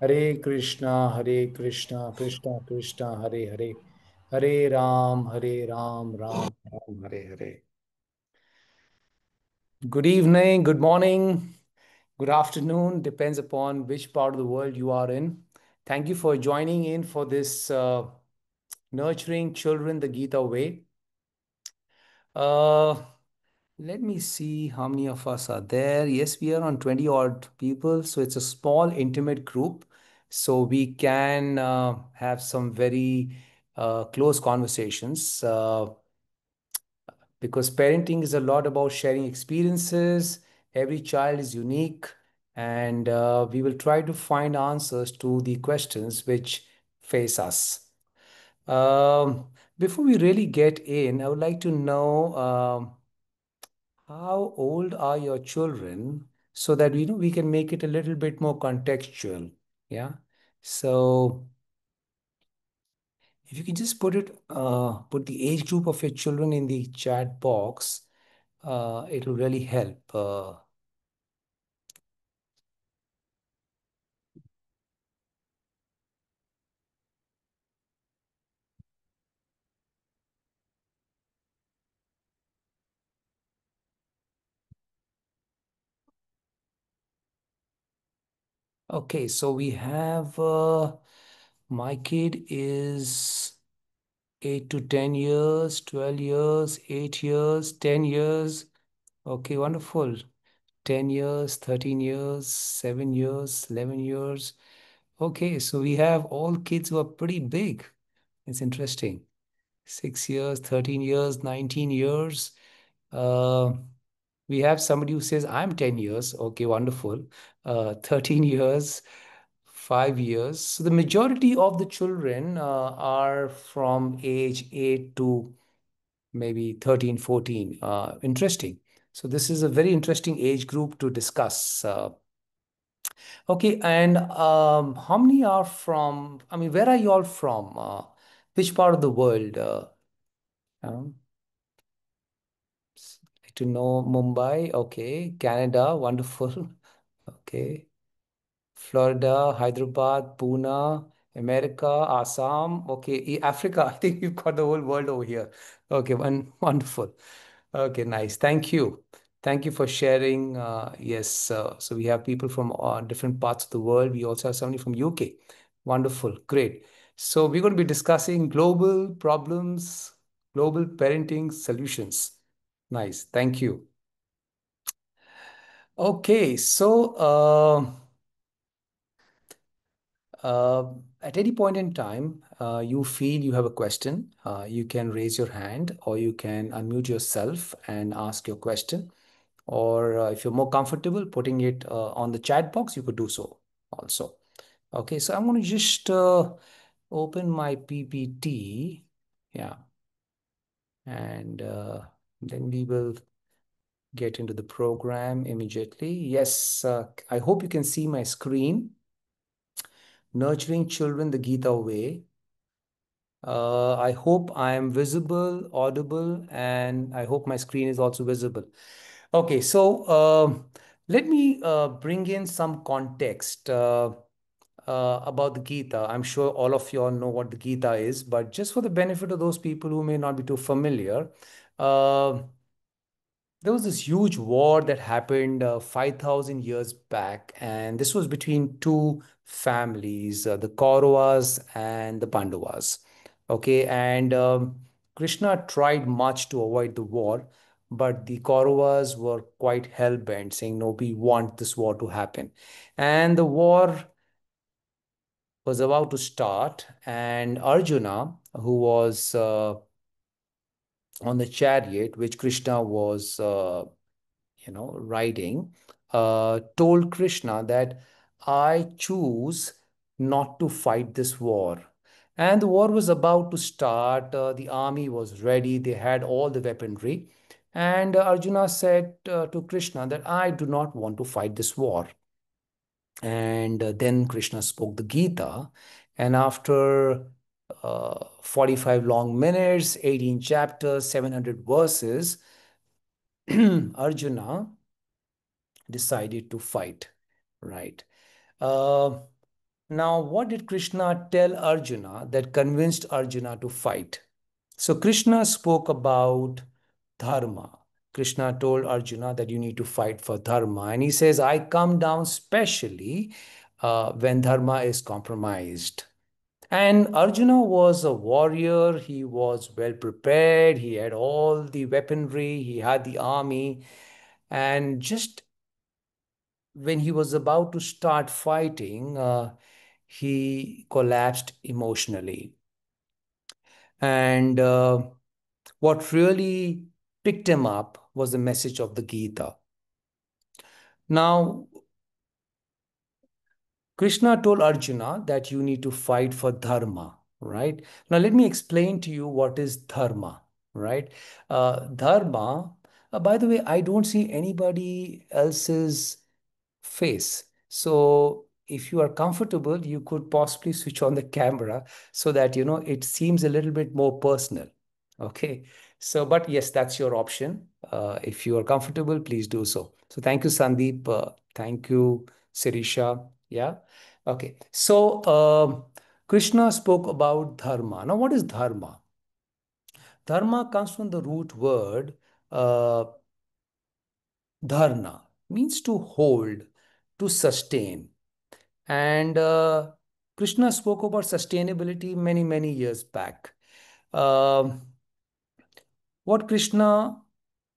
Hare Krishna, Krishna Krishna, Hare Hare, Hare Ram, Ram Ram, Hare Hare. Good evening, good morning, good afternoon, depends upon which part of the world you are in. Thank you for joining in for this Nurturing Children the Gita Way. Uh, Let me see how many of us are there. Yes, we are on 20 odd people. So it's a small, intimate group. So we can have some very close conversations because parenting is a lot about sharing experiences. Every child is unique. And we will try to find answers to the questions which face us. Before we really get in, I would like to know. How old are your children so that we can make it a little bit more contextual? Yeah. So if you can just put the age group of your children in the chat box, it will really help. Okay, so we have my kid is 8 to 10 years, 12 years, 8 years, 10 years. Okay, wonderful. 10 years, 13 years, 7 years, 11 years. Okay, so we have all kids who are pretty big. It's interesting. 6 years, 13 years, 19 years. Uh, we have somebody who says, I'm 10 years. Okay, wonderful. 13 years, 5 years. So the majority of the children are from age 8 to maybe 13, 14. Interesting. So this is a very interesting age group to discuss. Okay, and how many are from, I mean, where are you all from? Which part of the world? Um, like to know Mumbai, okay. Canada, wonderful. Okay. Florida, Hyderabad, Pune, America, Assam. Okay, Africa. I think you've got the whole world over here. Okay, wonderful. Okay, nice. Thank you. Thank you for sharing. Yes, so we have people from different parts of the world. We also have somebody from UK. Wonderful, great. So we're going to be discussing global problems, global parenting solutions. Nice, thank you. Okay, so at any point in time, you feel you have a question, you can raise your hand or you can unmute yourself and ask your question. Or if you're more comfortable putting it on the chat box, you could do so also. Okay, so I'm going to just open my PPT. Yeah, and then we will get into the program immediately. Yes, I hope you can see my screen. Nurturing Children the Gita Way. I hope I am visible, audible, and I hope my screen is also visible. Okay, so let me bring in some context about the Gita. I'm sure all of you all know what the Gita is, but just for the benefit of those people who may not be too familiar, uh, there was this huge war that happened 5,000 years back, and this was between two families, the Kauravas and the Pandavas. Okay, and Krishna tried much to avoid the war, but the Kauravas were quite hell bent, saying, no, we want this war to happen. And the war was about to start, and Arjuna, who was on the chariot which Krishna was riding, told Krishna that I choose not to fight this war. And the war was about to start. The army was ready. They had all the weaponry. And Arjuna said to Krishna that I do not want to fight this war. And then Krishna spoke the Gita. And after 45 long minutes, 18 chapters, 700 verses, Arjuna decided to fight, right? Uh, Now, what did Krishna tell Arjuna that convinced Arjuna to fight? So, Krishna spoke about dharma. Krishna told Arjuna that you need to fight for dharma. And he says, I come down specially when dharma is compromised. And Arjuna was a warrior. He was well prepared. He had all the weaponry. He had the army. And just when he was about to start fighting, he collapsed emotionally. And what really picked him up was the message of the Gita. Now, Krishna told Arjuna that you need to fight for dharma, right? Now, let me explain to you what is dharma, right? Dharma, by the way, I don't see anybody else's face. So if you are comfortable, you could possibly switch on the camera so that, it seems a little bit more personal. Okay. So, but yes, that's your option. If you are comfortable, please do so. So thank you, Sandeep. Thank you, Sirisha. Yeah. Okay. So, Krishna spoke about dharma. Now, what is dharma? Dharma comes from the root word uh, dharna, means to hold, to sustain. And Krishna spoke about sustainability many, many years back. Um, what Krishna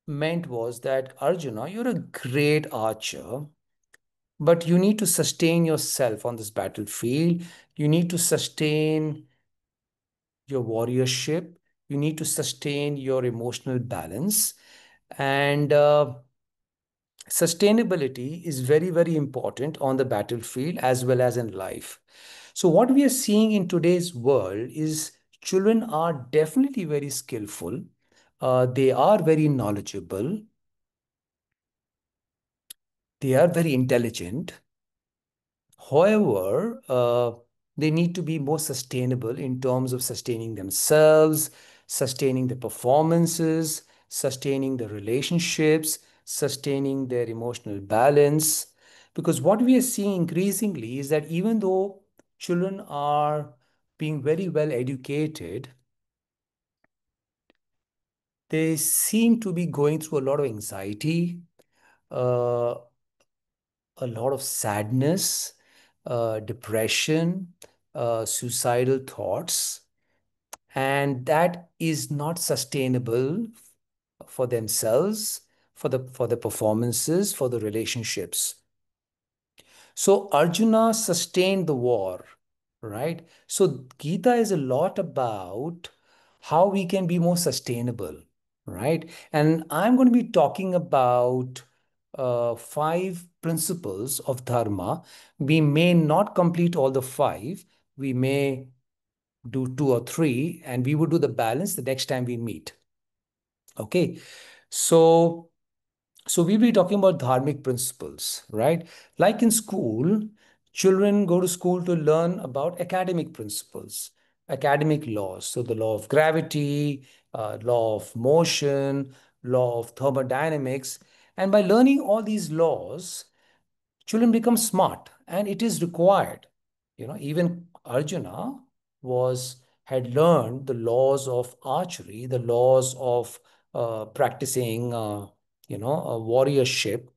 meant was that Arjuna, you're a great archer, but you need to sustain yourself on this battlefield. You need to sustain your warriorship. You need to sustain your emotional balance. And sustainability is very, very important on the battlefield as well as in life. So, what we are seeing in today's world is children are definitely very skillful, they are very knowledgeable, they are very intelligent. However, they need to be more sustainable in terms of sustaining themselves, sustaining the performances, sustaining the relationships, sustaining their emotional balance. Because what we are seeing increasingly is that even though children are being very well educated, they seem to be going through a lot of anxiety, uh, a lot of sadness, depression, suicidal thoughts, and that is not sustainable for themselves, for the performances, for the relationships. So Arjuna sustained the war, right? So Gita is a lot about how we can be more sustainable, right? And I'm going to be talking about five principles of dharma. We may not complete all the five. We may do two or three, and we will do the balance the next time we meet. Okay. So we'll be talking about dharmic principles, right? Like in school, children go to school to learn about academic principles, academic laws. So the law of gravity, law of motion, law of thermodynamics. And by learning all these laws, children become smart, and it is required. Even Arjuna was had learned the laws of archery, the laws of practicing warriorship.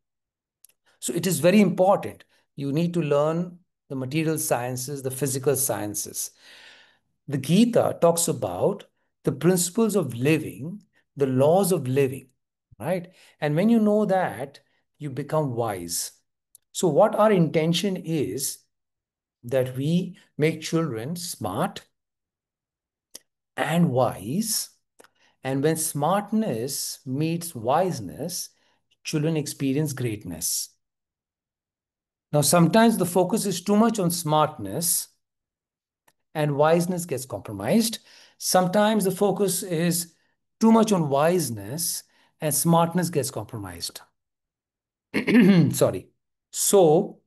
So it is very important. You need to learn the material sciences, the physical sciences. The Gita talks about the principles of living, the laws of living, right? And when you know that, you become wise. So, what our intention is that we make children smart and wise. And when smartness meets wiseness, children experience greatness. Now, sometimes the focus is too much on smartness and wiseness gets compromised. Sometimes the focus is too much on wiseness and smartness gets compromised. Sorry. So,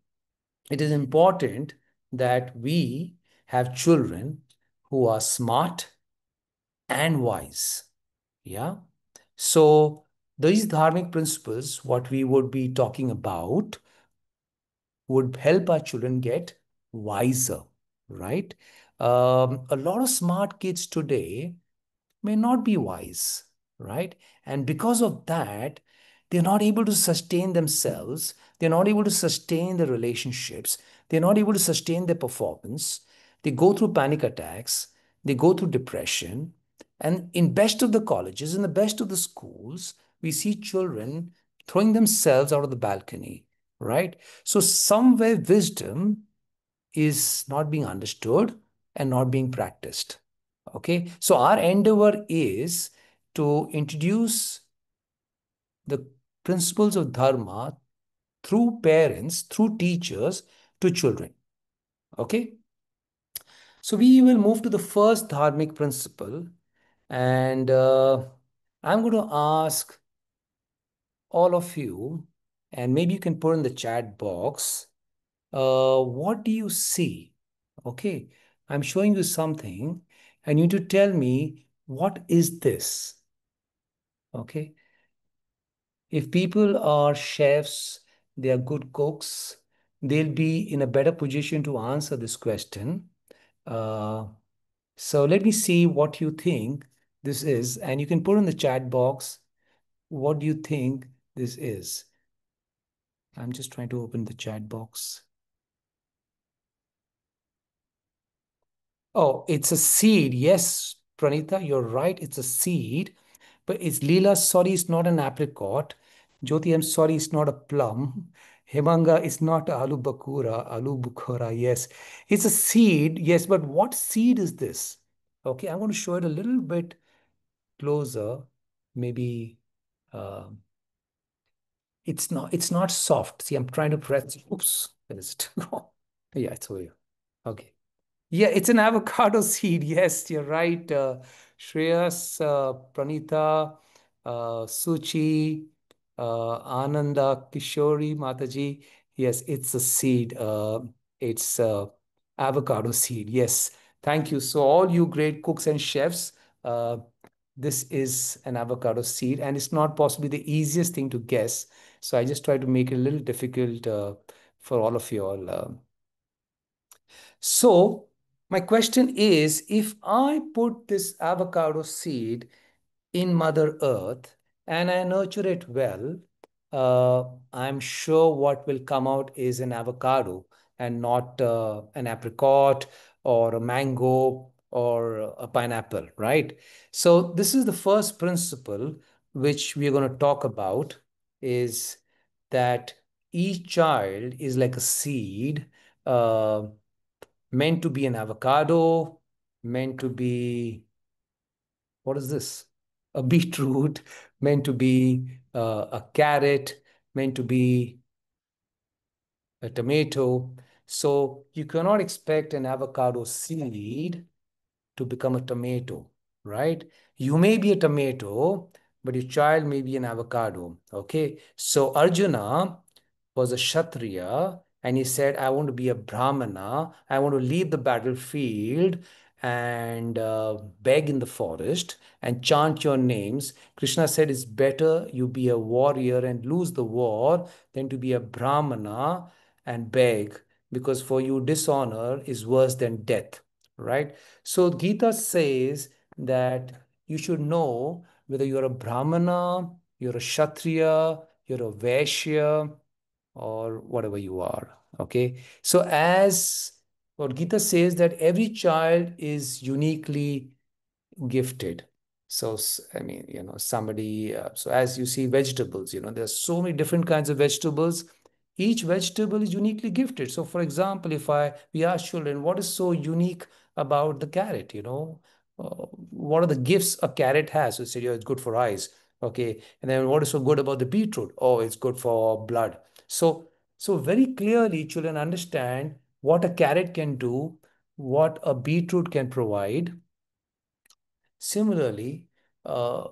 it is important that we have children who are smart and wise. Yeah. So, these dharmic principles, what we would be talking about, would help our children get wiser, right? A lot of smart kids today may not be wise, right? And because of that, they're not able to sustain themselves. They're not able to sustain their relationships. They're not able to sustain their performance. They go through panic attacks. They go through depression. And in best of the colleges, in the best of the schools, we see children throwing themselves out of the balcony, right? So somewhere wisdom is not being understood and not being practiced. Okay, so our endeavor is to introduce the principles of dharma through parents, through teachers to children. Okay, so we will move to the first dharmic principle, and I'm going to ask all of you, and maybe you can put in the chat box, what do you see? Okay, I'm showing you something, and you need to tell me what is this? Okay, if people are chefs, they are good cooks, they'll be in a better position to answer this question. Uh, so let me see what you think this is, and you can put in the chat box what do you think this is. I'm just trying to open the chat box. Oh, it's a seed. Yes, Pranita, you're right. It's a seed. But it's Leela, sorry, it's not an apricot. Jyoti, I'm sorry, it's not a plum. Hemanga, it's not aloo bakura, aloo bukhara. Yes, it's a seed. Yes, but what seed is this? Okay, I'm going to show it a little bit closer. Maybe uh, it's not soft. See, I'm trying to press. Oops, where is it? Yeah, it's over here. Okay. Yeah, it's an avocado seed. Yes, you're right. Shreyas, Pranita, Suchi, Ananda, Kishori, Mataji. Yes, it's a seed. It's avocado seed. Yes, thank you. So all you great cooks and chefs, uh, this is an avocado seed, and it's not possibly the easiest thing to guess. So I just try to make it a little difficult for all of you all. So, my question is, if I put this avocado seed in Mother Earth and I nurture it well, uh, I'm sure what will come out is an avocado and not an apricot or a mango or a pineapple, right? So, this is the first principle which we are going to talk about is that each child is like a seed. Uh, Meant to be an avocado, meant to be, what is this? A beetroot, meant to be a carrot, meant to be a tomato. So you cannot expect an avocado seed to become a tomato, right? You may be a tomato, but your child may be an avocado. Okay. So Arjuna was a Kshatriya and he said, I want to be a Brahmana. I want to leave the battlefield and beg in the forest and chant your names. Krishna said, it's better you be a warrior and lose the war than to be a Brahmana and beg, because for you dishonor is worse than death, right? So Gita says that you should know whether you're a Brahmana, you're a Kshatriya, you're a Vaishya, or whatever you are. Okay. So as what Gita says that every child is uniquely gifted. So, I mean, somebody, so as you see vegetables, there's so many different kinds of vegetables. Each vegetable is uniquely gifted. So, for example, if we ask children, what is so unique about the carrot? What are the gifts a carrot has? So, say, yeah, it's good for eyes. Okay. And then what is so good about the beetroot? Oh, it's good for blood. So very clearly, children understand what a carrot can do, what a beetroot can provide. Similarly, uh,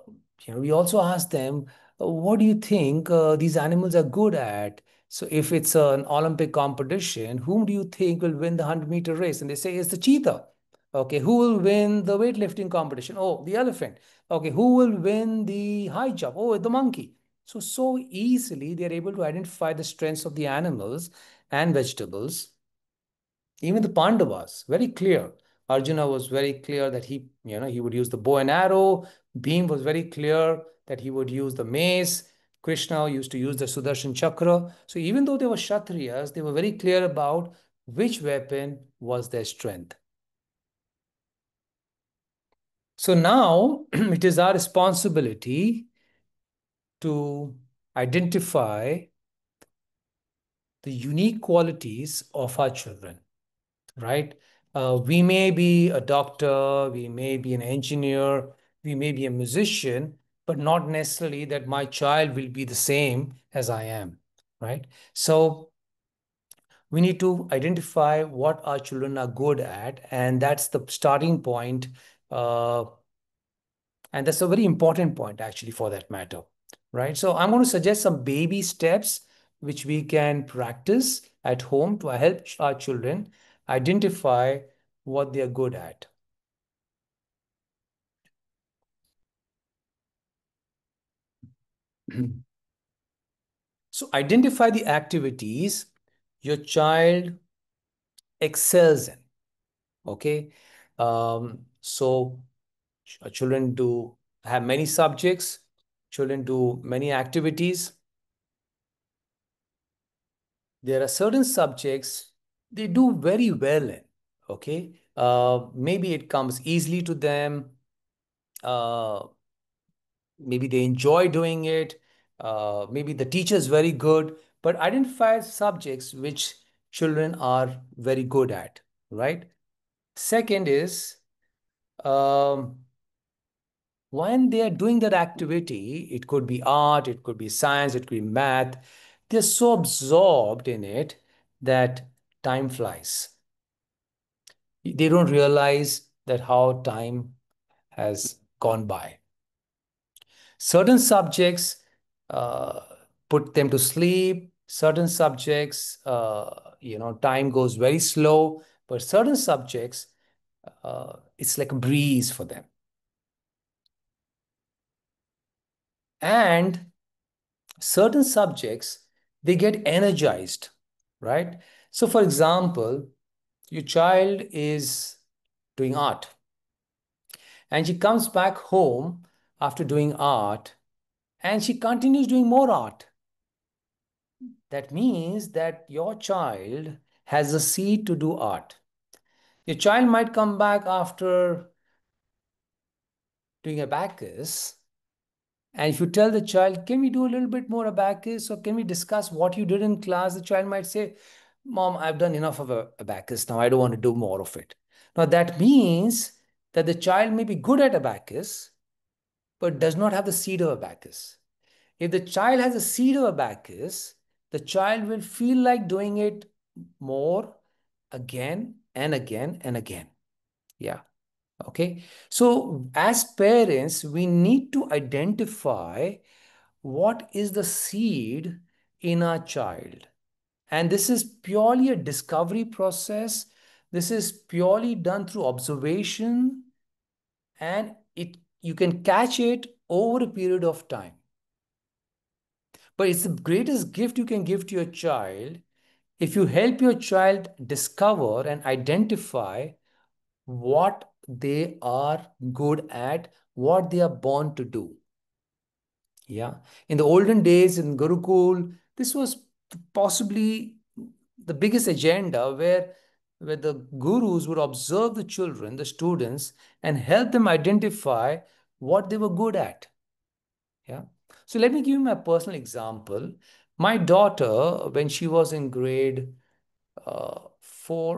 we also ask them, what do you think these animals are good at? So if it's an Olympic competition, whom do you think will win the 100-meter race? And they say it's the cheetah. Okay, who will win the weightlifting competition? Oh, the elephant. Okay, who will win the high jump? Oh, the monkey. So easily they're able to identify the strengths of the animals and vegetables. Even the Pandavas, very clear. Arjuna was very clear that he would use the bow and arrow. Bhim was very clear that he would use the mace. Krishna used to use the Sudarshan Chakra. So even though they were Kshatriyas, they were very clear about which weapon was their strength. So now it is our responsibility to identify the unique qualities of our children, right? We may be a doctor, we may be an engineer, we may be a musician, but not necessarily that my child will be the same as I am, right? So we need to identify what our children are good at, and that's the starting point. Uh, and that's a very important point, actually, for that matter, right? So I'm going to suggest some baby steps which we can practice at home to help our children identify what they are good at. So identify the activities your child excels in. Okay. So children do have many subjects, children do many activities. There are certain subjects they do very well in. Okay. Maybe it comes easily to them. Uh, Maybe they enjoy doing it. Maybe the teacher is very good, but identify subjects which children are very good at, right? Second is, um, when they are doing that activity, it could be art, it could be science, it could be math, they're so absorbed in it that time flies. They don't realize that how time has gone by. Certain subjects uh, put them to sleep. Certain subjects, time goes very slow. But certain subjects, it's like a breeze for them. And certain subjects, they get energized, right? So, for example, your child is doing art and she comes back home after doing art and she continues doing more art. That means that your child has a seed to do art. Your child might come back after doing abacus, and if you tell the child, can we do a little bit more abacus or can we discuss what you did in class? The child might say, Mom, I've done enough of abacus now. I don't want to do more of it. Now, that means that the child may be good at abacus, but does not have the seed of abacus. If the child has a seed of abacus, the child will feel like doing it more again and again and again. Yeah. Okay. So, as parents, we need to identify what is the seed in our child. And this is purely a discovery process. This is purely done through observation, and you can catch it over a period of time. But it's the greatest gift you can give to your child if you help your child discover and identify what they are good at, what they are born to do. Yeah. In the olden days in Gurukul, this was possibly the biggest agenda where the gurus would observe the children, the students, and help them identify what they were good at. Yeah. So let me give you my personal example. My daughter, when she was in grade 4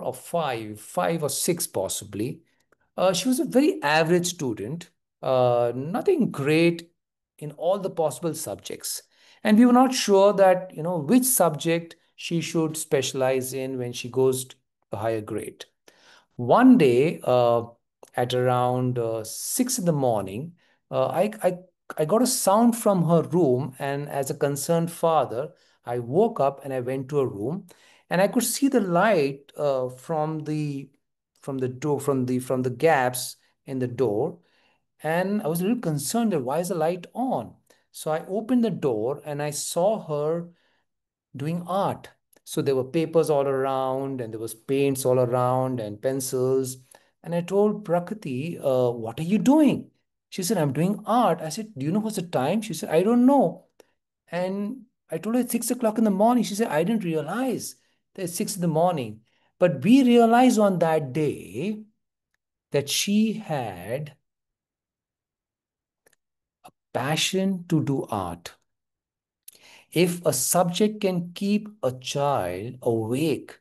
or 5, 5 or 6 possibly, she was a very average student, nothing great in all the possible subjects. And we were not sure that, which subject she should specialize in when she goes to a higher grade. One day, at around 6 in the morning, I got a sound from her room, and as a concerned father, I woke up and I went to her room, and I could see the light from the door from the gaps in the door, and I was a little concerned that why is the light on? So I opened the door and I saw her doing art. So there were papers all around, and there was paints all around, and pencils. And I told Prakriti, what are you doing? She said, I'm doing art. I said, do you know what's the time? She said, I don't know. And I told her it's 6 o'clock in the morning. She said, I didn't realize that it's 6 in the morning. But we realized on that day that she had passion to do art. If a subject can keep a child awake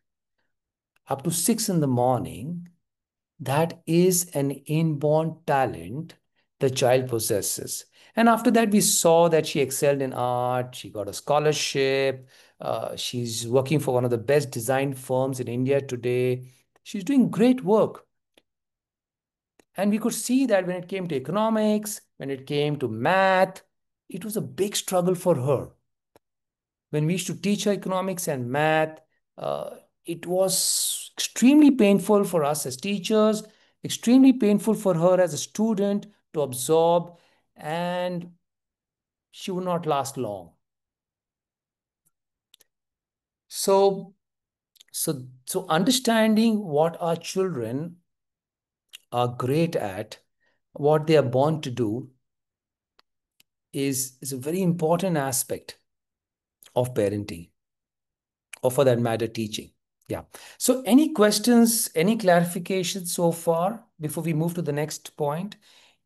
up to 6 in the morning, that is an inborn talent the child possesses. And after that, we saw that she excelled in art. She got a scholarship. She's working for one of the best design firms in India today. She's doing great work. And we could see that when it came to economics, when it came to math, it was a big struggle for her. When we used to teach her economics and math, uh, it was extremely painful for us as teachers, extremely painful for her as a student to absorb, and she would not last long. So, so understanding what our children are great at, what they are born to do, is a very important aspect of parenting, or for that matter, teaching. Yeah. So, any questions, any clarifications so far before we move to the next point?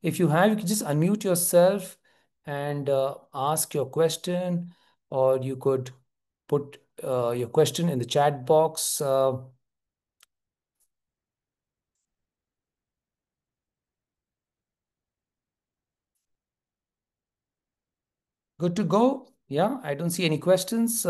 If you have, you can just unmute yourself and ask your question, or you could put your question in the chat box. Good to go? Yeah, I don't see any questions.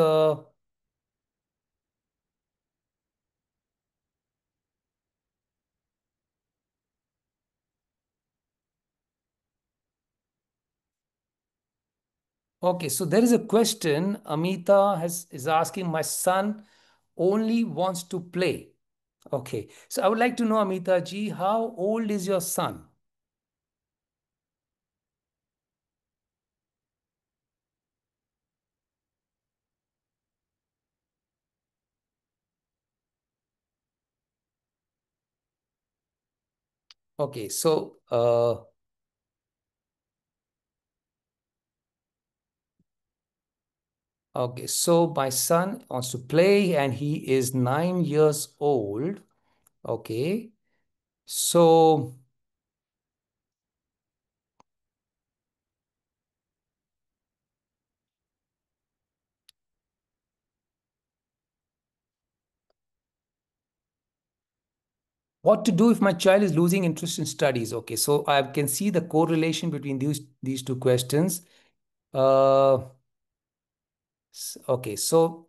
Okay, so there is a question. Amita is asking, my son only wants to play. Okay, so I would like to know, Amita ji, how old is your son? Okay, so okay, so my son wants to play and he is 9 years old. Okay, so what to do if my child is losing interest in studies? Okay, so I can see the correlation between these two questions. Uh, okay, so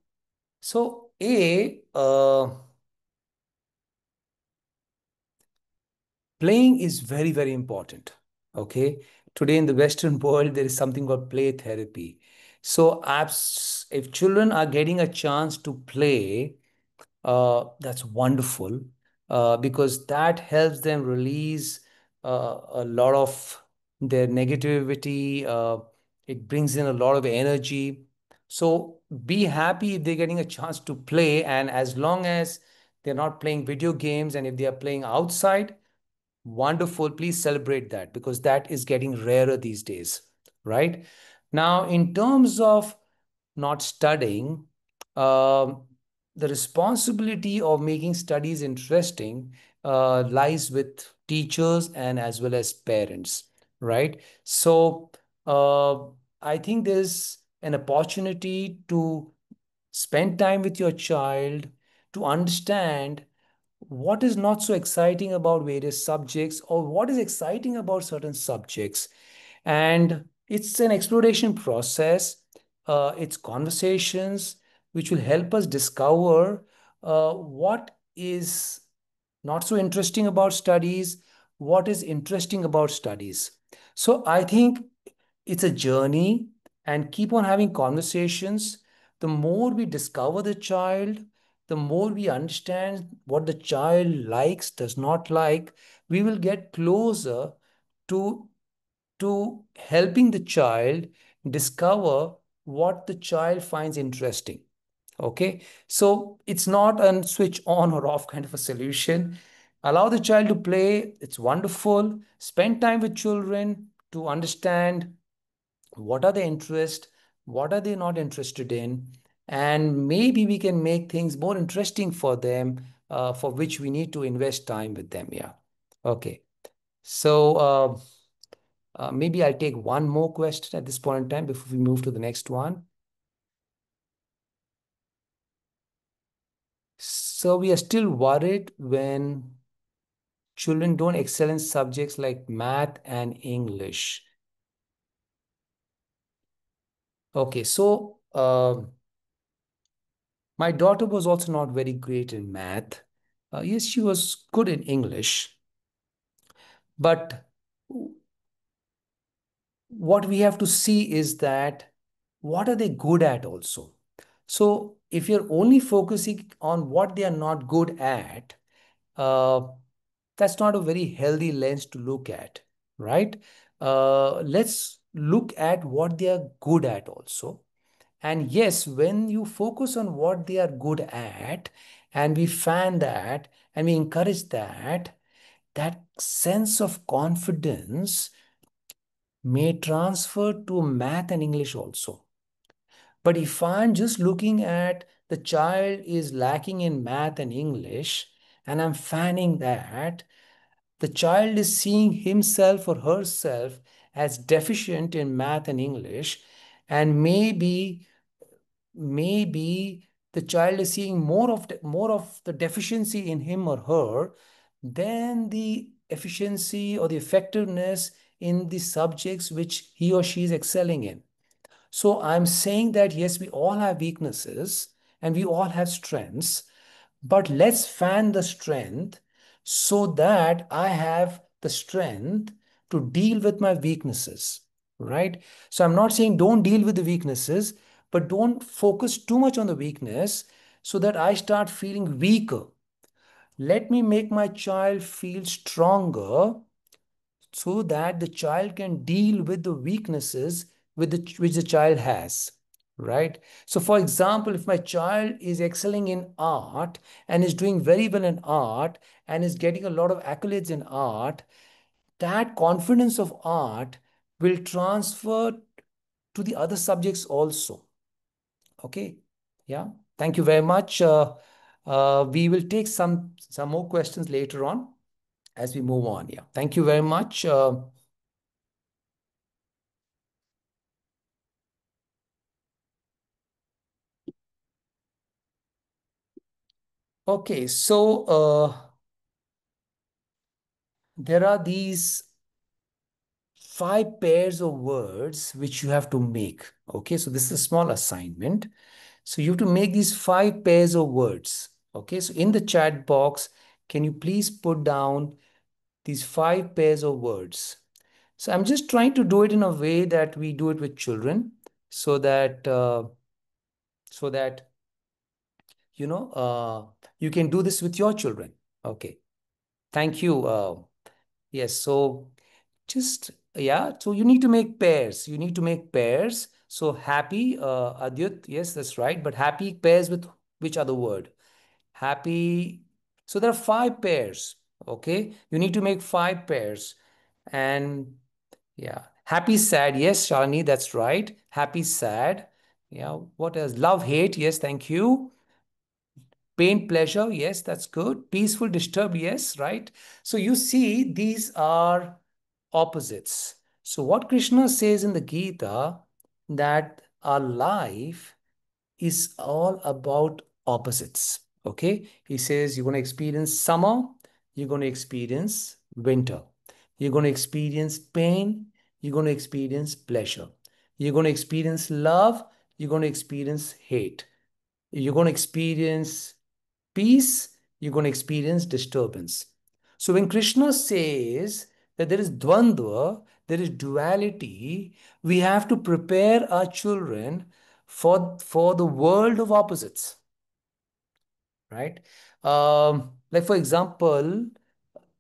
playing is very, very important. Okay. Today in the Western world, there is something called play therapy. So, if children are getting a chance to play, that's wonderful because that helps them release a lot of their negativity. It brings in a lot of energy. So be happy if they're getting a chance to play. And as long as they're not playing video games and if they are playing outside, wonderful. Please celebrate that because that is getting rarer these days, right? Now, in terms of not studying, um, the responsibility of making studies interesting lies with teachers and as well as parents, right? So, uh, I think there's an opportunity to spend time with your child to understand what is not so exciting about various subjects or what is exciting about certain subjects. And it's an exploration process, it's conversations which will help us discover what is not so interesting about studies, what is interesting about studies. So I think it's a journey and keep on having conversations. The more we discover the child, the more we understand what the child likes, does not like, we will get closer to, to helping the child discover what the child finds interesting. Okay, so it's not a switch on or off kind of a solution. Allow the child to play, it's wonderful. Spend time with children to understand what are their interests, what are they not interested in, and maybe we can make things more interesting for them, for which we need to invest time with them. Yeah. Okay. So maybe I'll take one more question at this point in time before we move to the next one. So we are still worried when children don't excel in subjects like math and English. Okay, so my daughter was also not very great in math. Yes, she was good in English, but what we have to see is that what are they good at also. So if you're only focusing on what they are not good at, uh, that's not a very healthy lens to look at, right? Let's look at what they are good at also. And yes, when you focus on what they are good at, and we fan that and we encourage that, that sense of confidence may transfer to math and English also. But if I'm just looking at the child is lacking in math and English, and I'm fanning that, the child is seeing himself or herself as deficient in math and English, and maybe the child is seeing more of the deficiency in him or her than the efficiency or the effectiveness in the subjects which he or she is excelling in. So I'm saying that yes, we all have weaknesses and we all have strengths, but let's fan the strength so that I have the strength to deal with my weaknesses, right? So I'm not saying don't deal with the weaknesses, but don't focus too much on the weakness so that I start feeling weaker. Let me make my child feel stronger so that the child can deal with the weaknesses which the child has, right? So for example, if my child is excelling in art and is doing very well in art and is getting a lot of accolades in art, that confidence of art will transfer to the other subjects also. Okay. Yeah, thank you very much. We will take some more questions later on as we move on. Yeah, thank you very much. Okay, so there are these five pairs of words which you have to make. Okay, so this is a small assignment. So you have to make these five pairs of words. Okay, so in the chat box, can you please put down these five pairs of words? So I'm just trying to do it in a way that we do it with children, so that you can do this with your children. Okay, thank you. Yes, so just, yeah, so you need to make pairs. You need to make pairs. So happy, Adyut, yes, that's right. But happy pairs with which other word? Happy. So there are five pairs. Okay. You need to make five pairs. And yeah, happy, sad. Yes, Shalini, that's right. Happy, sad. Yeah. What else? Love, hate. Yes, thank you. Pain, pleasure, yes, that's good. Peaceful, disturbed, yes, right? So you see, these are opposites. So what Krishna says in the Gita, that our life is all about opposites. Okay? He says you're going to experience summer, you're going to experience winter. You're going to experience pain, you're going to experience pleasure. You're going to experience love, you're going to experience hate. You're going to experience peace, you're going to experience disturbance. So when Krishna says that there is dvandva, there is duality, we have to prepare our children for the world of opposites, right? Like for example,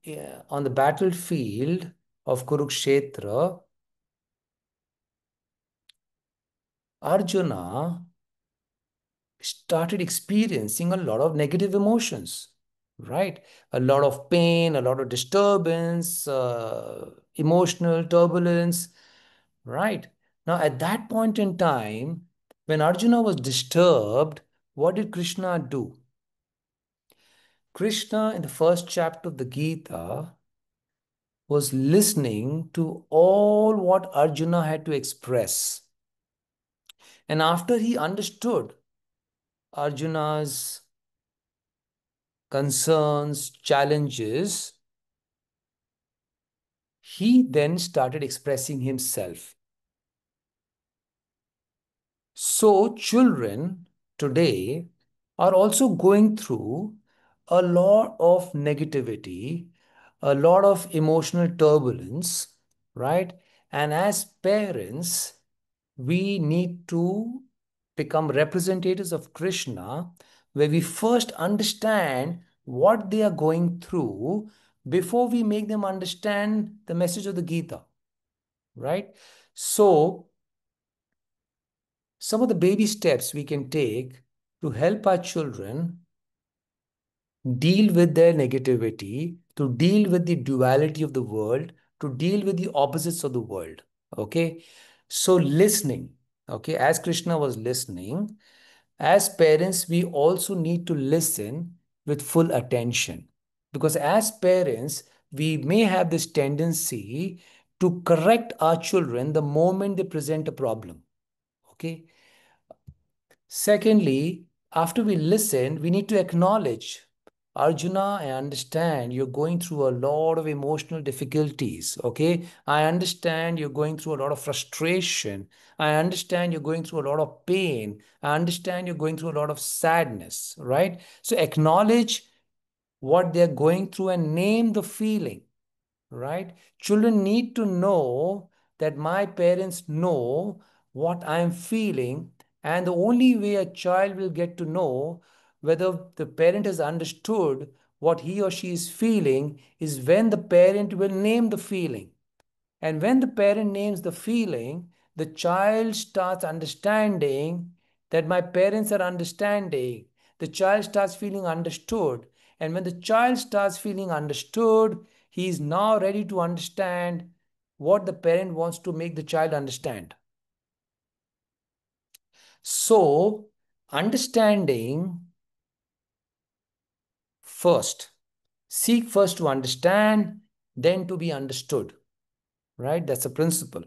yeah, on the battlefield of Kurukshetra, Arjuna started experiencing a lot of negative emotions, right? A lot of pain, a lot of disturbance, emotional turbulence, right? Now, at that point in time, when Arjuna was disturbed, what did Krishna do? Krishna, in the first chapter of the Gita, was listening to all what Arjuna had to express. And after he understood Arjuna's concerns, challenges, he then started expressing himself. So, children today are also going through a lot of negativity, a lot of emotional turbulence, right? And as parents, we need to become representatives of Krishna, where we first understand what they are going through before we make them understand the message of the Gita, right? So, some of the baby steps we can take to help our children deal with their negativity, to deal with the duality of the world, to deal with the opposites of the world. Okay. So, listening, okay, as Krishna was listening, as parents, we also need to listen with full attention. Because as parents, we may have this tendency to correct our children the moment they present a problem. Okay. Secondly, after we listen, we need to acknowledge, Arjuna, I understand you're going through a lot of emotional difficulties. Okay. I understand you're going through a lot of frustration. I understand you're going through a lot of pain. I understand you're going through a lot of sadness, right? So acknowledge what they're going through and name the feeling, right? Children need to know that my parents know what I'm feeling, and the only way a child will get to know whether the parent has understood what he or she is feeling is when the parent will name the feeling. And when the parent names the feeling, the child starts understanding that my parents are understanding. The child starts feeling understood. And when the child starts feeling understood, he is now ready to understand what the parent wants to make the child understand. So, understanding first, seek first to understand, then to be understood, right? That's a principle.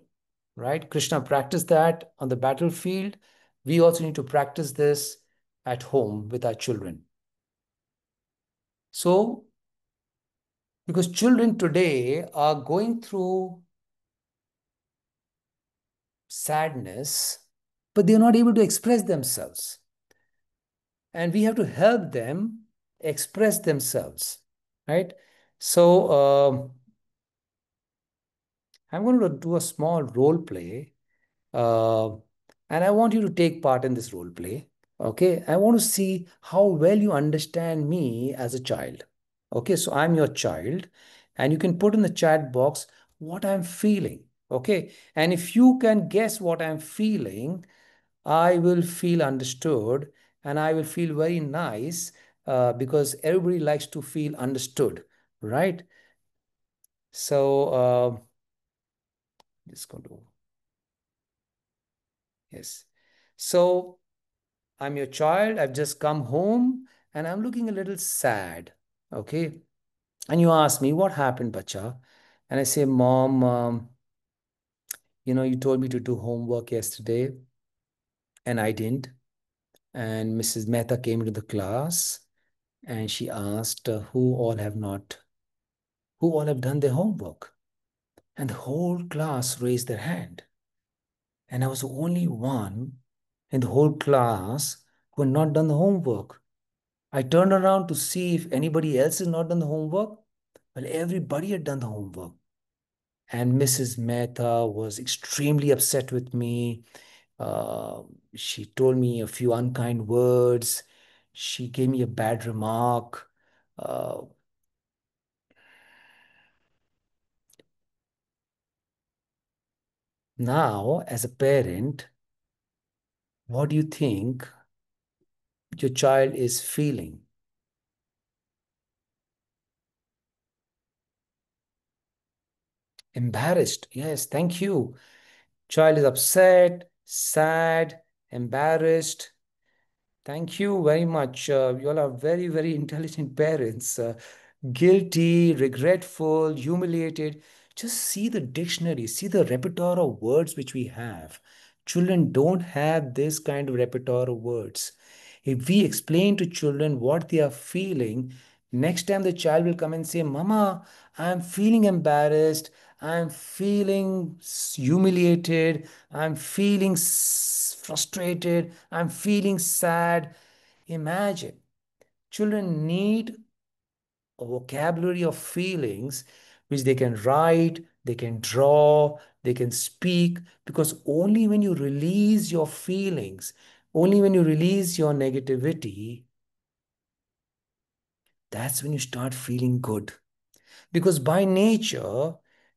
Right? Krishna practiced that on the battlefield. We also need to practice this at home with our children. So, because children today are going through sadness, but they're not able to express themselves. And we have to help them express themselves, right? So, I'm going to do a small role play. Uh, and I want you to take part in this role play. Okay. I want to see how well you understand me as a child. Okay. So I'm your child, and you can put in the chat box what I'm feeling. Okay. And if you can guess what I'm feeling, I will feel understood and I will feel very nice because everybody likes to feel understood. Right. So, just going to, yes. So, I'm your child. I've just come home and I'm looking a little sad. Okay. And you ask me, what happened, bacha? And I say, Mom, you told me to do homework yesterday and I didn't. And Mrs. Mehta came into the class and she asked, who all have done their homework? And the whole class raised their hand. And I was the only one in the whole class who had not done the homework. I turned around to see if anybody else has not done the homework. Well, everybody had done the homework. And Mrs. Mehta was extremely upset with me. Uh, she told me a few unkind words. She gave me a bad remark. Uh, Now, as a parent, what do you think your child is feeling? Embarrassed. Yes, thank you. Child is upset, sad, embarrassed. Thank you very much. You all are very, very intelligent parents. Guilty, regretful, humiliated. Just see the dictionary, see the repertoire of words which we have. Children don't have this kind of repertoire of words. If we explain to children what they are feeling, next time the child will come and say, Mama, I'm feeling embarrassed. I'm feeling humiliated. I'm feeling frustrated. I'm feeling sad. Imagine. Children need a vocabulary of feelings which they can write, they can draw, they can speak, because only when you release your feelings, only when you release your negativity, that's when you start feeling good. Because by nature,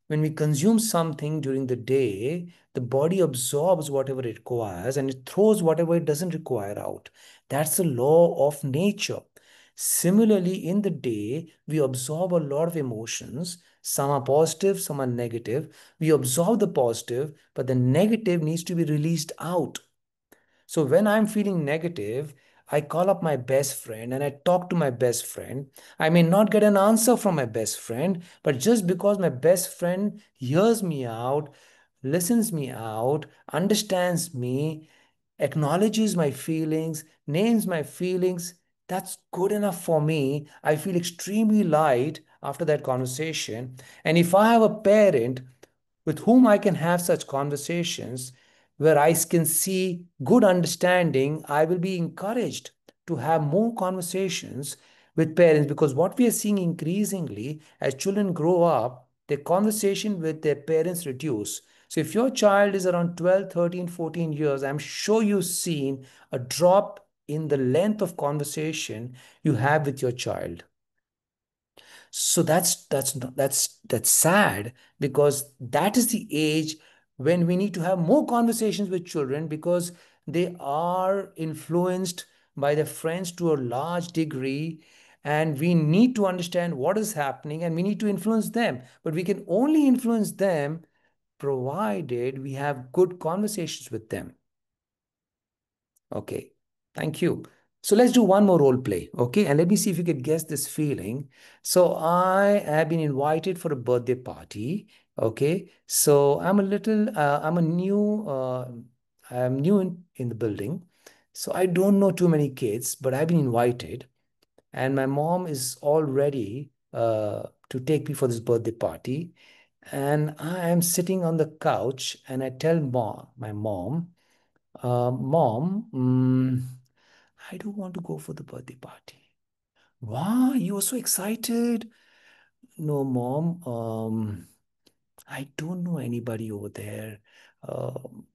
when we consume something during the day, the body absorbs whatever it requires and it throws whatever it doesn't require out. That's the law of nature. Similarly, in the day, we absorb a lot of emotions. Some are positive, some are negative. We absorb the positive, but the negative needs to be released out. So when I'm feeling negative, I call up my best friend and I talk to my best friend. I may not get an answer from my best friend, but just because my best friend hears me out, listens me out, understands me, acknowledges my feelings, names my feelings, that's good enough for me. I feel extremely light after that conversation. And if I have a parent with whom I can have such conversations where I can see good understanding, I will be encouraged to have more conversations with parents, because what we are seeing increasingly as children grow up, their conversation with their parents reduce. So if your child is around 12, 13, 14 years, I'm sure you've seen a drop in the length of conversation you have with your child. So that's sad, because that is the age when we need to have more conversations with children, because they are influenced by their friends to a large degree, and we need to understand what is happening and we need to influence them, but we can only influence them provided we have good conversations with them. Okay, thank you. So let's do one more role play, okay? And let me see if you could guess this feeling. So I have been invited for a birthday party, okay? So I'm new in the building. So I don't know too many kids, but I've been invited, and my mom is all ready to take me for this birthday party. And I am sitting on the couch, and I tell my mom, Mom, I don't want to go for the birthday party. Why? You were so excited. No, Mom, I don't know anybody over there. Um,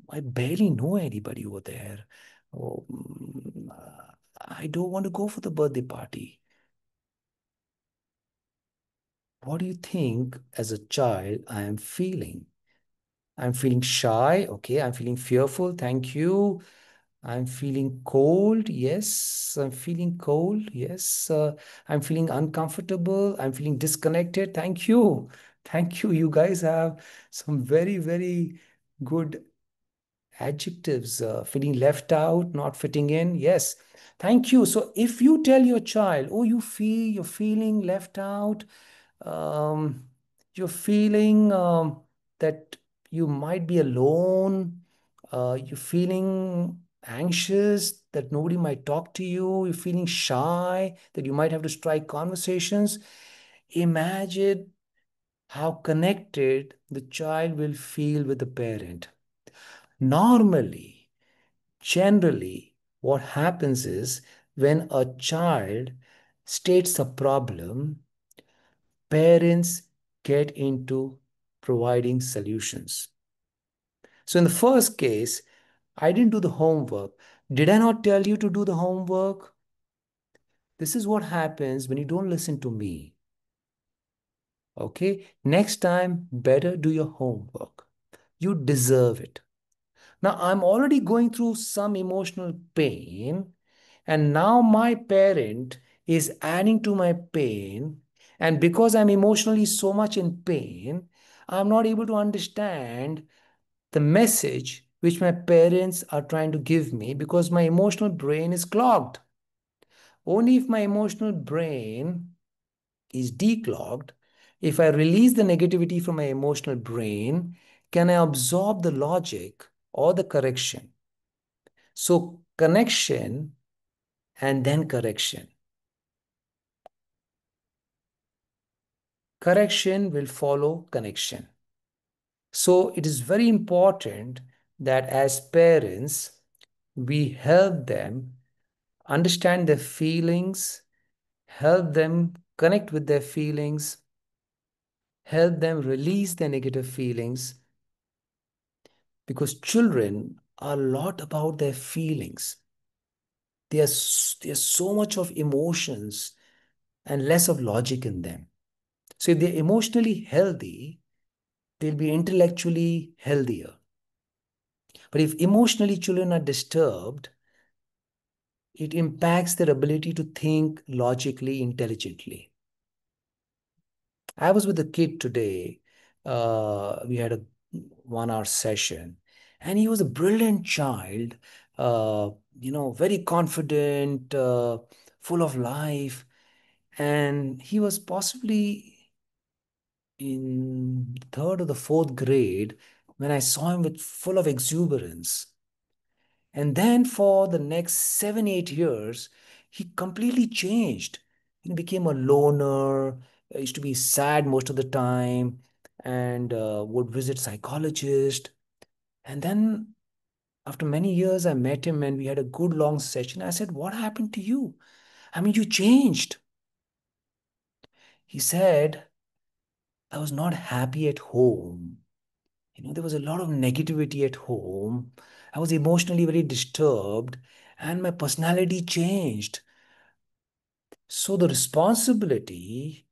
I barely know anybody over there. Oh, I don't want to go for the birthday party. What do you think as a child I am feeling? I'm feeling shy. Okay. I'm feeling fearful. Thank you. I'm feeling cold. Yes, I'm feeling cold. Yes, I'm feeling uncomfortable. I'm feeling disconnected. Thank you. Thank you. You guys have some very, very good adjectives. Feeling left out, not fitting in. Yes. Thank you. So if you tell your child, oh, you're feeling left out, um, you're feeling that you might be alone, you're feeling anxious that nobody might talk to you, you're feeling shy that you might have to strike conversations. Imagine how connected the child will feel with the parent. Normally, generally, what happens is when a child states a problem, parents get into providing solutions. So, in the first case, I didn't do the homework. Did I not tell you to do the homework? This is what happens when you don't listen to me. Okay? Next time, better do your homework. You deserve it. Now, I'm already going through some emotional pain. And now my parent is adding to my pain. And because I'm emotionally so much in pain, I'm not able to understand the message which my parents are trying to give me because my emotional brain is clogged. Only if my emotional brain is declogged, if I release the negativity from my emotional brain, can I absorb the logic or the correction? So, connection and then correction. Correction will follow connection. So, it is very important that as parents, we help them understand their feelings, help them connect with their feelings, help them release their negative feelings, because children are a lot about their feelings. There's so much of emotions and less of logic in them. So if they're emotionally healthy, they'll be intellectually healthier. But if emotionally children are disturbed, it impacts their ability to think logically, intelligently. I was with a kid today. We had a 1 hour session, and he was a brilliant child, uh, very confident, full of life. And he was possibly in third or the fourth grade when I saw him with full of exuberance. And then for the next 7, 8 years, he completely changed. He became a loner, used to be sad most of the time, and would visit psychologist. And then after many years, I met him and we had a good long session. I said, "What happened to you? I mean, you changed." He said, "I was not happy at home. There was a lot of negativity at home. I was emotionally very disturbed and my personality changed." So, the responsibility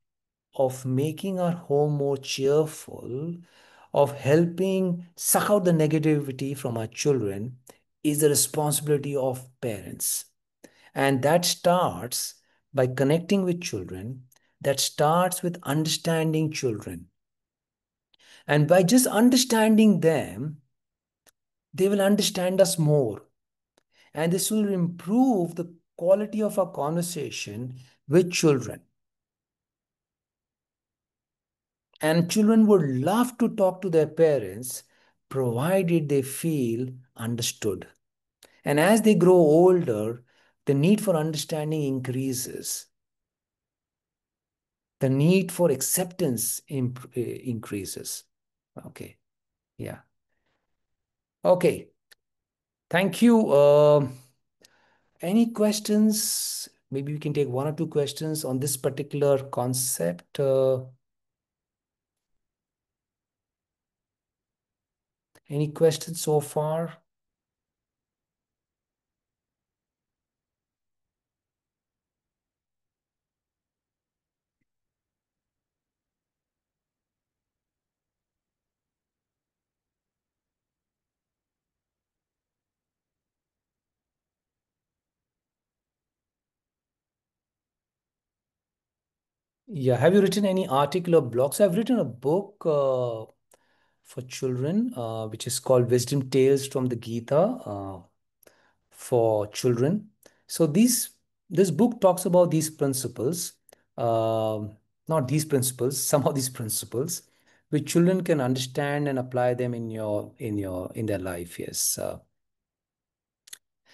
of making our home more cheerful, of helping suck out the negativity from our children, is the responsibility of parents. And that starts by connecting with children, that starts with understanding children. And by just understanding them, they will understand us more. And this will improve the quality of our conversation with children. And children would love to talk to their parents provided they feel understood. And as they grow older, the need for understanding increases. The need for acceptance increases. Okay. Yeah. Okay. Thank you. Any questions? Maybe we can take one or two questions on this particular concept. Any questions so far? Yeah. Have you written any article or blogs? I've written a book for children, which is called Wisdom Tales from the Gita for children. So this book talks about these principles, not these principles, some of these principles, which children can understand and apply them in their life. Yes.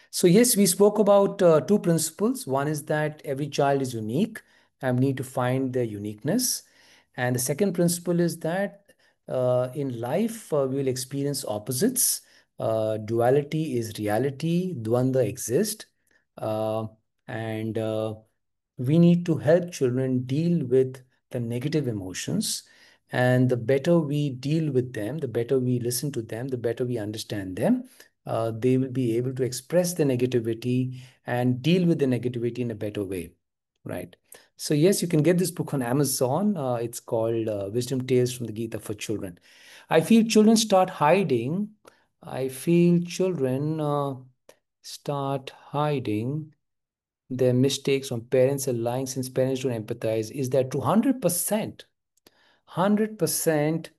So yes, we spoke about two principles. One is that every child is unique and we need to find their uniqueness. And the second principle is that in life, we will experience opposites. Duality is reality, dvanda exist. Uh, and we need to help children deal with the negative emotions. And the better we deal with them, the better we listen to them, the better we understand them, they will be able to express the negativity and deal with the negativity in a better way, right? So yes, you can get this book on Amazon. It's called Wisdom Tales from the Gita for Children. I feel children start hiding. I feel children start hiding their mistakes on parents are lying since parents don't empathize. Is that true? 100%. 100%.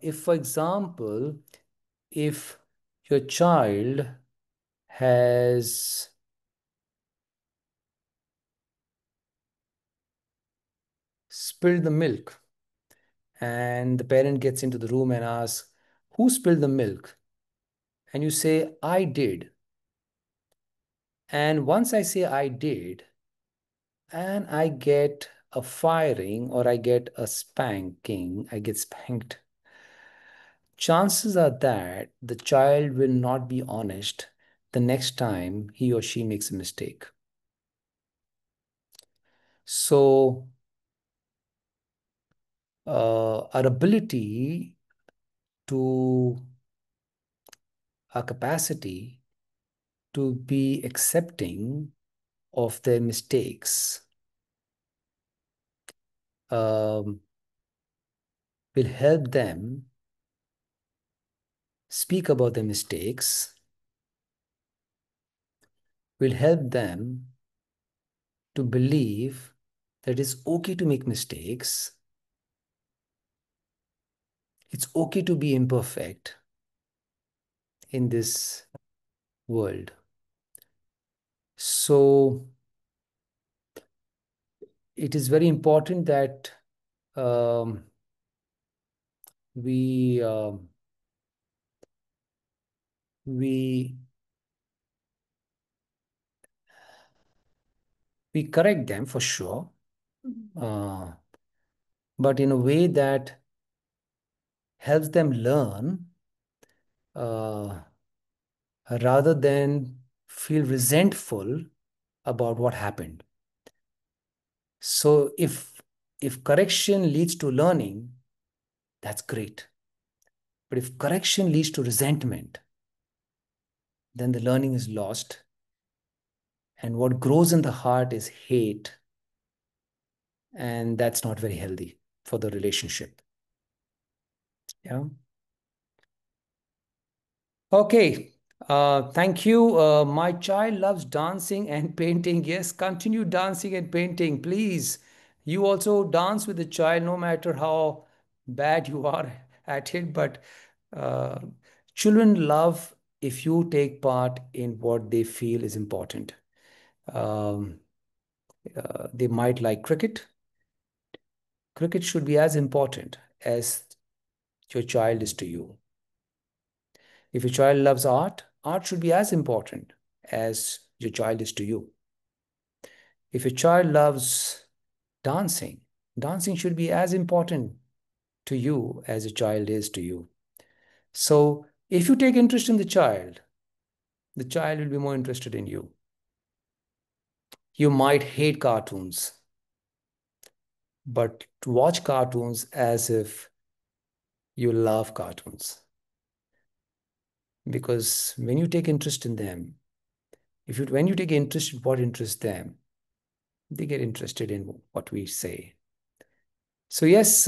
If, for example, if your child has spilled the milk and the parent gets into the room and asks, "Who spilled the milk?" And you say, "I did." And once I say I did, and I get a firing or I get a spanking, I get spanked, chances are that the child will not be honest the next time he or she makes a mistake. So, our ability to, our capacity to be accepting of their mistakes um, will help them speak about their mistakes, will help them to believe that it's okay to make mistakes, it's okay to be imperfect in this world. So it is very important that um, we we we correct them for sure, uh, but in a way that helps them learn uh, rather than feel resentful about what happened. So if correction leads to learning, that's great. But if correction leads to resentment, then the learning is lost. And what grows in the heart is hate. And that's not very healthy for the relationship. Yeah. Okay. Thank you. My child loves dancing and painting. Yes, continue dancing and painting, please. You also dance with the child, no matter how bad you are at it. But uh, children love if you take part in what they feel is important. Um, they might like cricket. Cricket should be as important as your child is to you. If your child loves art, art should be as important as your child is to you. If your child loves dancing, dancing should be as important to you as a child is to you. So, if you take interest in the child will be more interested in you. You might hate cartoons, but to watch cartoons as if you love cartoons. Because when you take interest in them, when you take interest in what interests them, they get interested in what we say. So yes,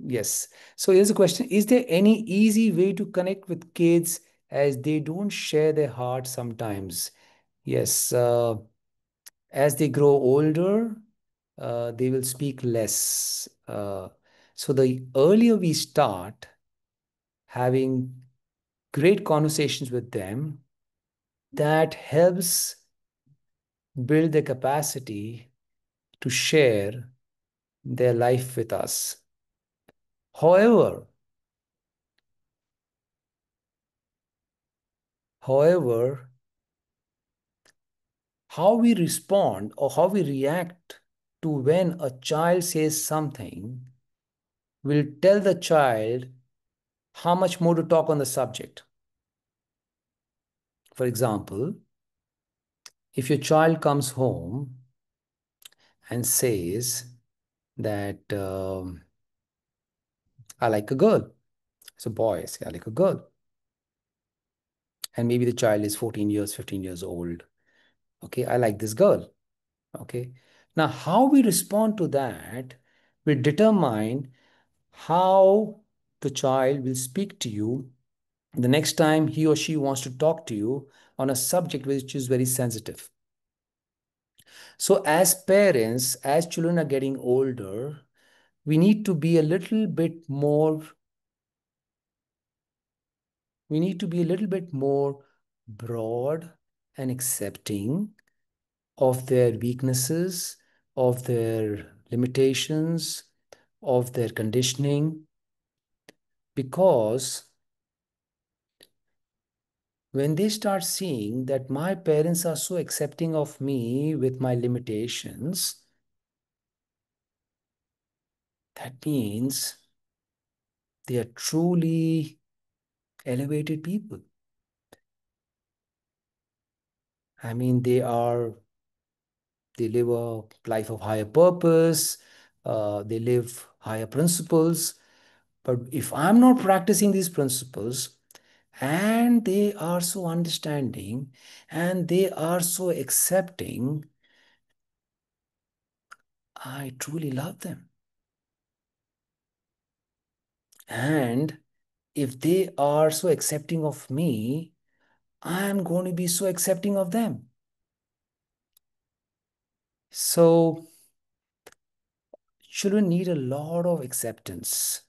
yes. So here's a question: is there any easy way to connect with kids as they don't share their heart sometimes? Yes. As they grow older, they will speak less. So the earlier we start having great conversations with them, that helps build the capacity to share their life with us. However, however, how we respond or how we react to when a child says something will tell the child how much more to talk on the subject. For example, if your child comes home and says that I like a girl, it's a boy, say I like a girl, and maybe the child is 14 years, 15 years old. Okay, I like this girl. Okay. Now, how we respond to that will determine how the child will speak to you the next time he or she wants to talk to you on a subject which is very sensitive. So, as parents, as children are getting older, we need to be a little bit more, we need to be a little bit more broad and accepting of their weaknesses, of their limitations, of their conditioning, because when they start seeing that my parents are so accepting of me with my limitations, that means they are truly elevated people. I mean, they live a life of higher purpose, they live higher principles. But if I'm not practicing these principles, and they are so understanding and they are so accepting, I truly love them. And if they are so accepting of me, I'm going to be so accepting of them. So, children need a lot of acceptance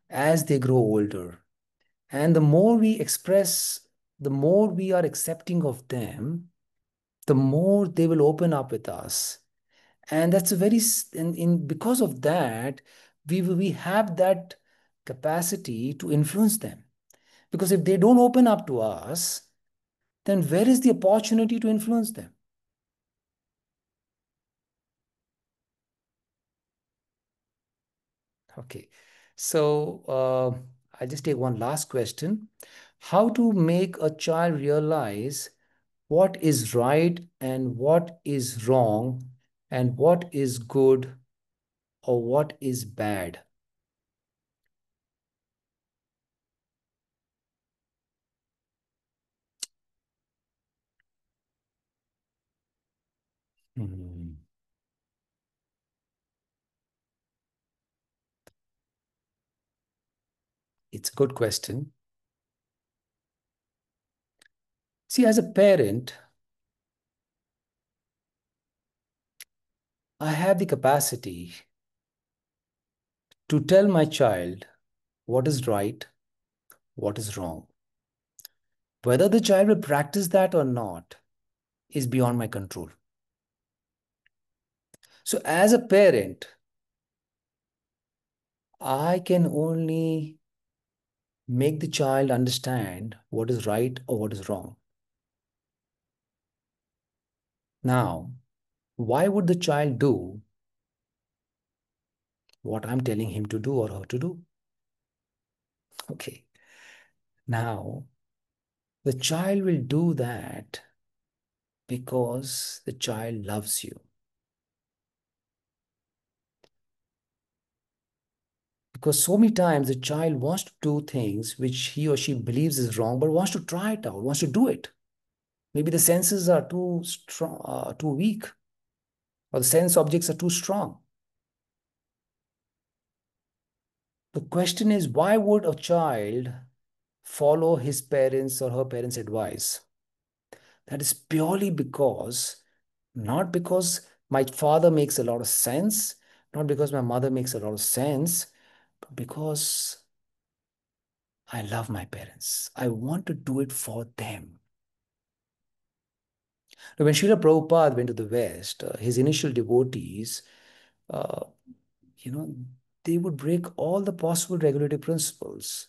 as they grow older. And the more we express, the more we are accepting of them, the more they will open up with us. And that's a very, because of that, we have that capacity to influence them. Because if they don't open up to us, then where is the opportunity to influence them? Okay. So I'll just take one last question. How to make a child realize what is right and what is wrong and what is good or what is bad? Hmm. It's a good question. See, as a parent, I have the capacity to tell my child what is right, what is wrong. Whether the child will practice that or not is beyond my control. So, as a parent, I can only make the child understand what is right or what is wrong. Now, why would the child do what I'm telling him to do or her to do? Okay. Now, the child will do that because the child loves you. Because so many times the child wants to do things which he or she believes is wrong, but wants to try it out, wants to do it. Maybe the senses are too strong, too weak, or the sense objects are too strong. The question is, why would a child follow his parents or her parents' advice? That is purely because, not because my father makes a lot of sense, not because my mother makes a lot of sense, but because I love my parents. I want to do it for them. Now, when Srila Prabhupada went to the West, his initial devotees, uh, you know, they would break all the possible regulative principles.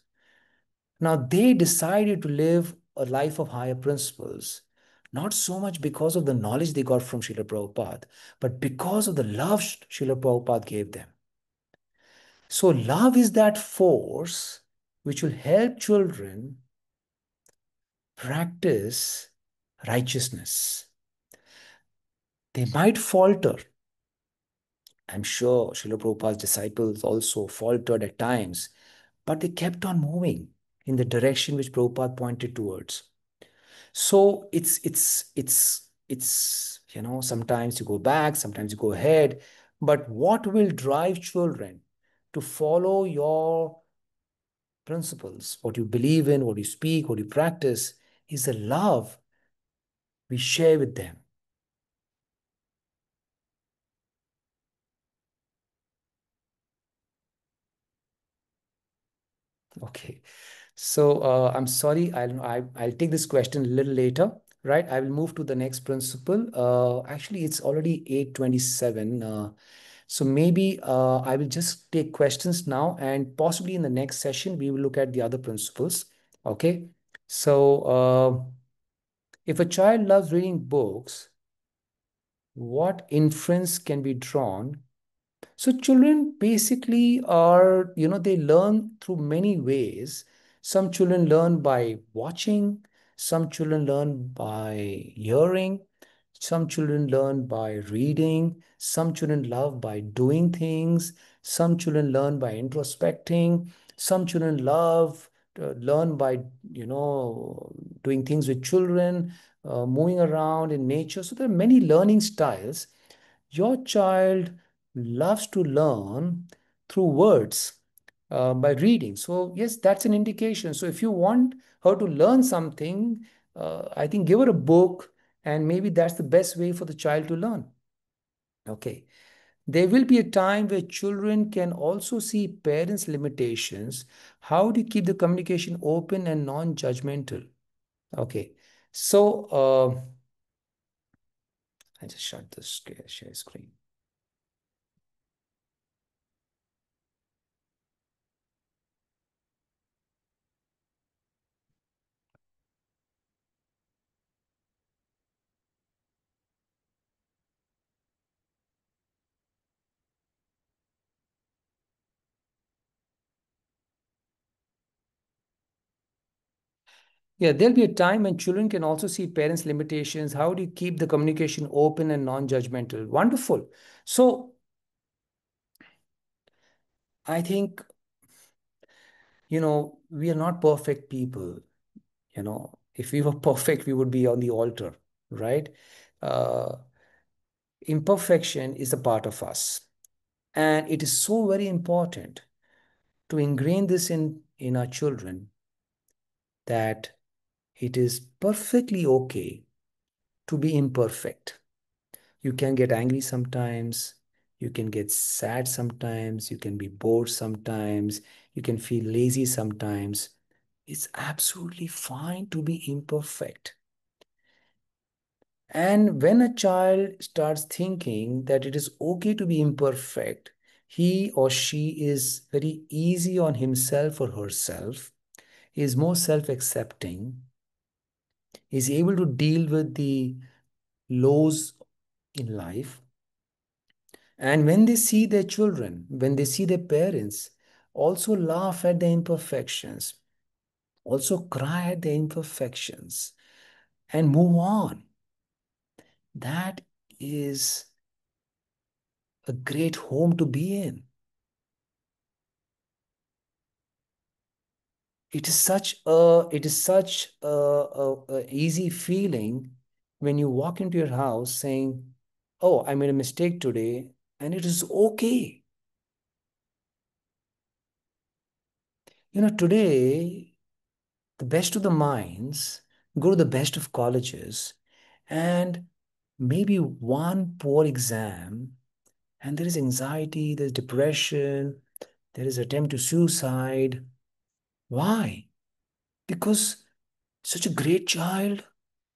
Now, they decided to live a life of higher principles, not so much because of the knowledge they got from Srila Prabhupada, but because of the love Srila Prabhupada gave them. So, love is that force which will help children practice righteousness. They might falter. I'm sure Srila Prabhupada's disciples also faltered at times, but they kept on moving in the direction which Prabhupada pointed towards. So it's sometimes you go back, sometimes you go ahead, but what will drive children to follow your principles, what you believe in, what you speak, what you practice, is the love we share with them. Okay. So I'm sorry, I'll take this question a little later, right? I will move to the next principle. Actually, it's already 8:27. So maybe I will just take questions now, and possibly in the next session, we will look at the other principles. Okay. So if a child loves reading books, what inference can be drawn? So children basically are, they learn through many ways. Some children learn by watching, some children learn by hearing, some children learn by reading, some children love by doing things, some children learn by introspecting, some children learn by, doing things with children, moving around in nature. So there are many learning styles. Your child loves to learn through words, by reading. So, yes, that's an indication. So, if you want her to learn something, I think give her a book, and maybe that's the best way for the child to learn. Okay. There will be a time where children can also see parents' limitations. How do you keep the communication open and non judgmental? Okay. So, I just shut the share screen. Yeah, there'll be a time when children can also see parents' limitations. How do you keep the communication open and non-judgmental? Wonderful. So I think, we are not perfect people. If we were perfect, we would be on the altar, right? Uh, Imperfection is a part of us. And it is so very important to ingrain this in our children, that it is perfectly okay to be imperfect. You can get angry sometimes. You can get sad sometimes. You can be bored sometimes. You can feel lazy sometimes. It's absolutely fine to be imperfect. And when a child starts thinking that it is okay to be imperfect, he or she is very easy on himself or herself, is more self accepting, is able to deal with the lows in life. And when they see their children, when they see their parents also laugh at their imperfections, also cry at their imperfections, and move on, that is a great home to be in. It is such a easy feeling when you walk into your house saying, "Oh, I made a mistake today," and it is okay. Today the best of the minds go to the best of colleges, and maybe one poor exam, and there is anxiety, there's depression, there is attempt to suicide. Why? Because such a great child,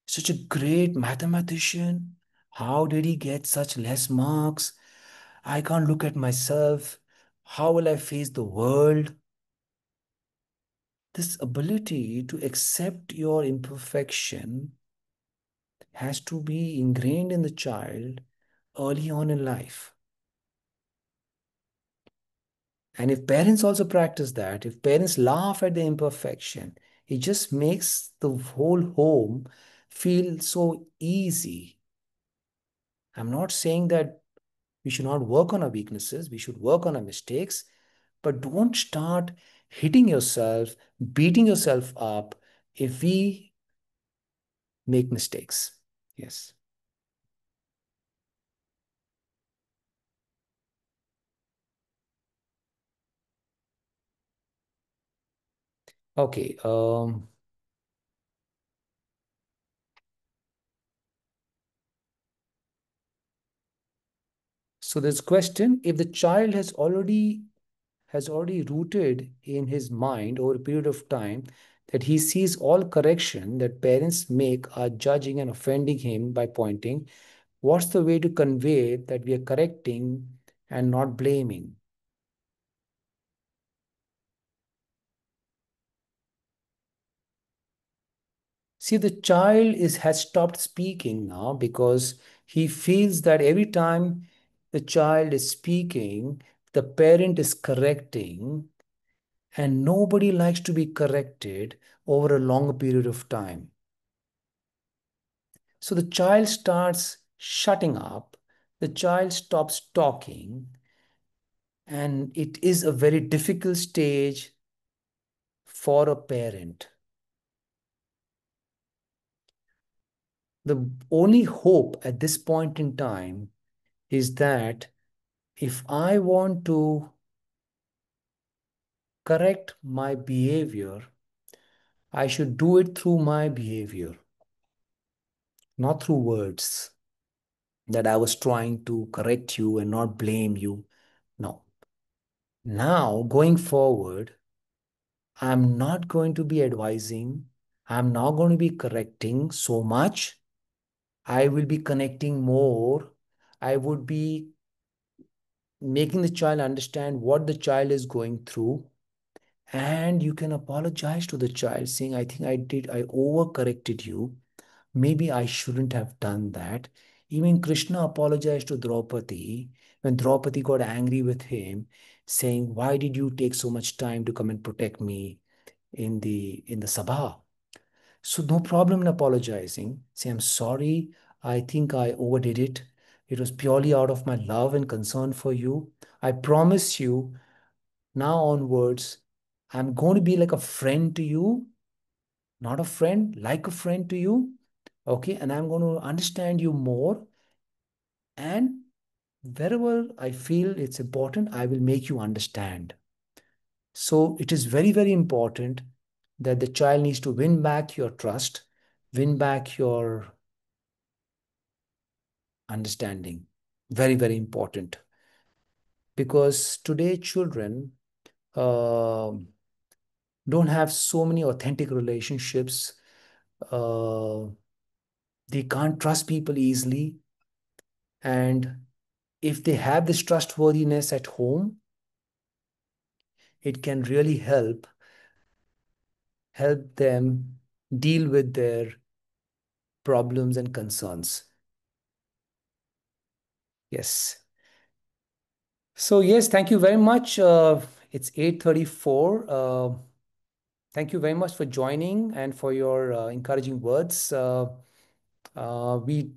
such a great mathematician, how did he get such less marks? I can't look at myself. How will I face the world? This ability to accept your imperfection has to be ingrained in the child early on in life. And if parents also practice that, if parents laugh at the imperfection, it just makes the whole home feel so easy. I'm not saying that we should not work on our weaknesses, we should work on our mistakes, but don't start hitting yourself, beating yourself up if we make mistakes. Yes. Okay. So this question, if the child has already rooted in his mind over a period of time that he sees all correction that parents make are judging and offending him by pointing, what's the way to convey that we are correcting and not blaming? See, the child has stopped speaking now because he feels that every time the child is speaking, the parent is correcting, and nobody likes to be corrected over a longer period of time. So the child starts shutting up, the child stops talking, and it is a very difficult stage for a parent. The only hope at this point in time is that if I want to correct my behavior, I should do it through my behavior, not through words that I was trying to correct you and not blame you. No. Now, going forward, I'm not going to be advising. I'm not going to be correcting so much. I will be connecting more. I would be making the child understand what the child is going through. And you can apologize to the child, saying, I think I overcorrected you. Maybe I shouldn't have done that. Even Krishna apologized to Draupadi when Draupadi got angry with him, saying, why did you take so much time to come and protect me in the sabha? So no problem in apologizing. Say, I'm sorry. I think I overdid it. It was purely out of my love and concern for you. I promise you, now onwards, I'm going to be like a friend to you, not a friend, like a friend to you. Okay. And I'm going to understand you more. And wherever I feel it's important, I will make you understand. So it is very, very important that the child needs to win back your trust, win back your understanding. Very, very important. Because today children don't have so many authentic relationships. Uh, they can't trust people easily. And if they have this trustworthiness at home, it can really help them deal with their problems and concerns. Yes. So yes, thank you very much. It's 8:34. Thank you very much for joining and for your encouraging words. Uh, we,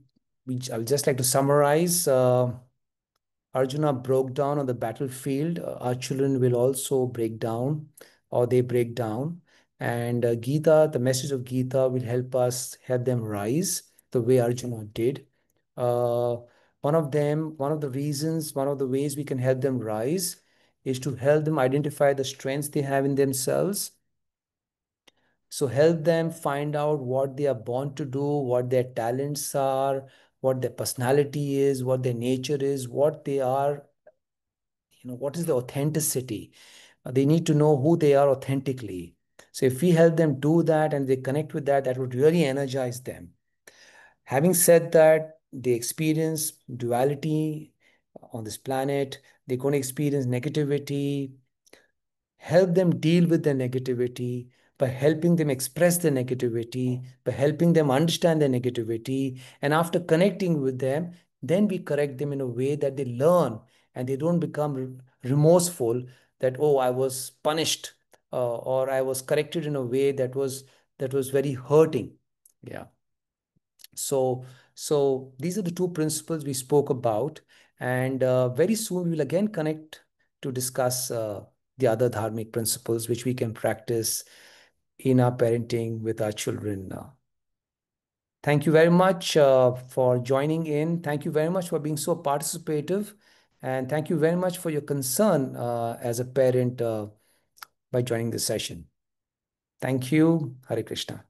I would just like to summarize. Arjuna broke down on the battlefield. Our children will also break down, or they break down. And Gita, the message of Gita will help us help them rise the way Arjuna did. Uh, one of the reasons, one of the ways we can help them rise is to help them identify the strengths they have in themselves. So help them find out what they are born to do, what their talents are, what their personality is, what their nature is, what they are, what is the authenticity. They need to know who they are authentically. So if we help them do that and they connect with that, that would really energize them. Having said that, they experience duality on this planet. They're going to experience negativity. Help them deal with their negativity by helping them express their negativity, by helping them understand their negativity. And after connecting with them, then we correct them in a way that they learn and they don't become remorseful that, oh, I was punished, or I was corrected in a way that was very hurting. Yeah. So, so these are the two principles we spoke about, and very soon we will again connect to discuss the other dharmic principles which we can practice in our parenting with our children. Thank you very much for joining in. Thank you very much for being so participative, and thank you very much for your concern as a parent by joining this session. Thank you. Hare Krishna.